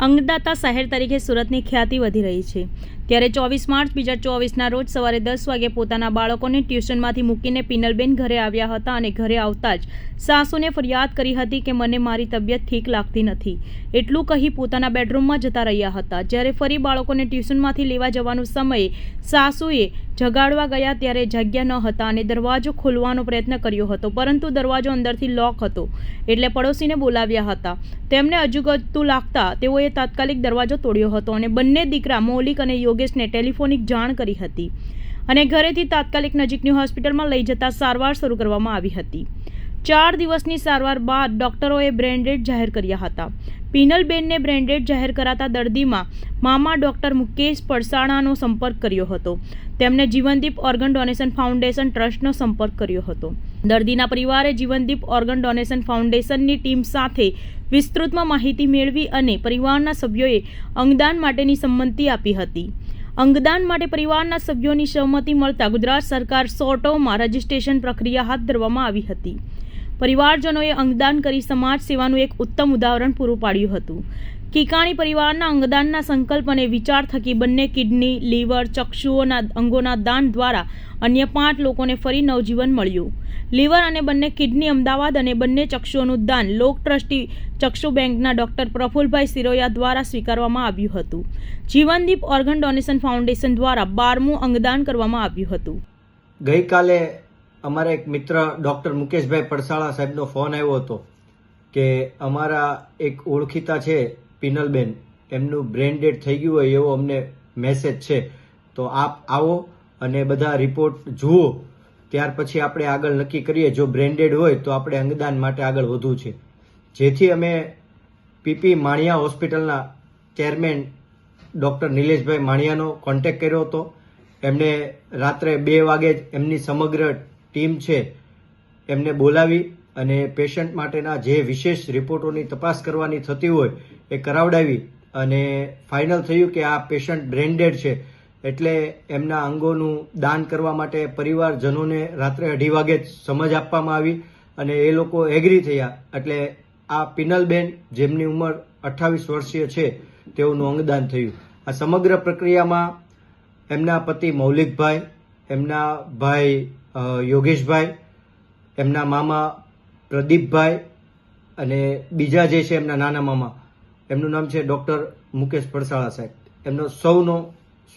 અંગદાતા શહેર તરીકે સુરતની ખ્યાતિ વધી રહી છે। ત્યારે 24 માર્ચ 2024ના રોજ સવારે 10 વાગે પોતાના બાળકોને ટ્યુશનમાંથી મૂકીને પિનલબેન ઘરે આવ્યા હતા અને ઘરે આવતા જ સાસુને ફરિયાદ કરી હતી કે મને મારી તબિયત ઠીક લાગતી નથી। એટલું કહી પોતાના બેડરૂમમાં જતા રહ્યા હતા। જ્યારે ફરી બાળકોને ટ્યુશનમાંથી લેવા જવાનો સમયે સાસુએ જગાડવા ગયા ત્યારે જગ્યા ન હતા અને દરવાજો ખોલવાનો પ્રયત્ન કર્યો હતો, પરંતુ દરવાજો અંદરથી લોક હતો એટલે પડોશીને બોલાવ્યા હતા। તેમને અજુગતું લાગતા તેઓએ તાત્કાલિક દરવાજો તોડ્યો હતો અને બંને દીકરા મૌલિક અને યોગેશને ટેલિફોનિક જાણ કરી હતી અને ઘરેથી તાત્કાલિક નજીકની હોસ્પિટલમાં લઈ જતા સારવાર શરૂ કરવામાં આવી હતી। 4 દિવસની સારવાર બાદ ડોક્ટરોએ બ્રેન ડેડ જાહેર કર્યા હતા। પિનલબેનને બ્રેન ડેડ જાહેર કરાતા દર્દીમાં મામા ડોક્ટર મુકેશ પડસાણાનો સંપર્ક કર્યો હતો। તેમણે જીવનદીપ ઓર્ગન ડોનેશન ફાઉન્ડેશન ટ્રસ્ટનો સંપર્ક કર્યો હતો। દર્દીના પરિવારે જીવનદીપ ઓર્ગન ડોનેશન ફાઉન્ડેશનની ટીમ સાથે વિસ્તૃતમાં માહિતી મેળવી અને પરિવારના સભ્યોએ અંગદાન માટેની સંમતિ આપી હતી। અંગદાન માટે પરિવારના સભ્યોની સહમતિ મળતા ગુજરાત સરકાર સોટોમાં રજીસ્ટ્રેશન પ્રક્રિયા હાથ ધરવામાં આવી હતી। પરિવારજનોએ અંગદાન કરી સમાજ સેવાનું એક ઉત્તમ ઉદાહરણ પૂરું પાડ્યું હતું। કિકાણી પરિવારના અંગદાનના સંકલ્પ અને વિચાર થકી બંને કિડની, લીવર, ચક્ષુઓના અંગોના દાન દ્વારા અન્ય 5 લોકોને ફરી નવજીવન મળ્યું। લીવર અને બંને કિડની અમદાવાદ અને બંને ચક્ષુઓનું દાન લોક ટ્રસ્ટી ચક્ષુ બેંકના ડોક્ટર પ્રફુલભાઈ સિરોયા દ્વારા સ્વીકારવામાં આવ્યું હતું। જીવનદીપ ઓર્ગન ડોનેશન ફાઉન્ડેશન દ્વારા 12મું અંગદાન કરવામાં આવ્યું હતું। ગઈકાલે અમારા એક મિત્ર ડૉક્ટર મુકેશભાઈ પડસાળા સાહેબનો ફોન આવ્યો હતો કે અમારા એક ઓળખીતા છે પિનલબેન, એમનું બ્રેન ડેડ થઈ ગયું હોય એવો અમને મેસેજ છે, તો આપ આવો અને બધા રિપોર્ટ જુઓ, ત્યાર પછી આપણે આગળ નક્કી કરીએ। જો બ્રેન ડેડ હોય તો આપણે અંગદાન માટે આગળ વધવું છે। જેથી અમે પીપી માણિયા હોસ્પિટલના ચેરમેન ડૉક્ટર નિલેશભાઈ માણિયાનો કોન્ટેક્ટ કર્યો હતો। એમને રાત્રે 2 વાગે જ એમની સમગ્ર ટીમ છે એમને બોલાવી અને પેશન્ટ માટેના જે વિશેષ રિપોર્ટોની તપાસ કરવાની થતી હોય એ કરાવડાવી અને ફાઇનલ થયું કે આ પેશન્ટ બ્રેન ડેડ છે, એટલે એમના અંગોનું દાન કરવા માટે પરિવારજનોને રાત્રે 2:30 વાગે જ સમજ આપવામાં આવી અને એ લોકો એગ્રી થયા। એટલે આ પિનલબેન, જેમની ઉંમર 28 વર્ષીય છે, તેઓનું અંગદાન થયું। આ સમગ્ર પ્રક્રિયામાં એમના પતિ મૌલિકભાઈ, એમના ભાઈ યોગેશભાઈ, એમના મામા પ્રદીપભાઈ અને બીજા જે છે એમના નાના મામા, એમનું નામ છે ડૉક્ટર મુકેશ પડસાળા સાહેબ, એમનો સૌનો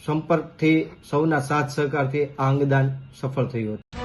સંપર્કથી, સૌના સાથ સહકારથી આ અંગદાન સફળ થયું હતું।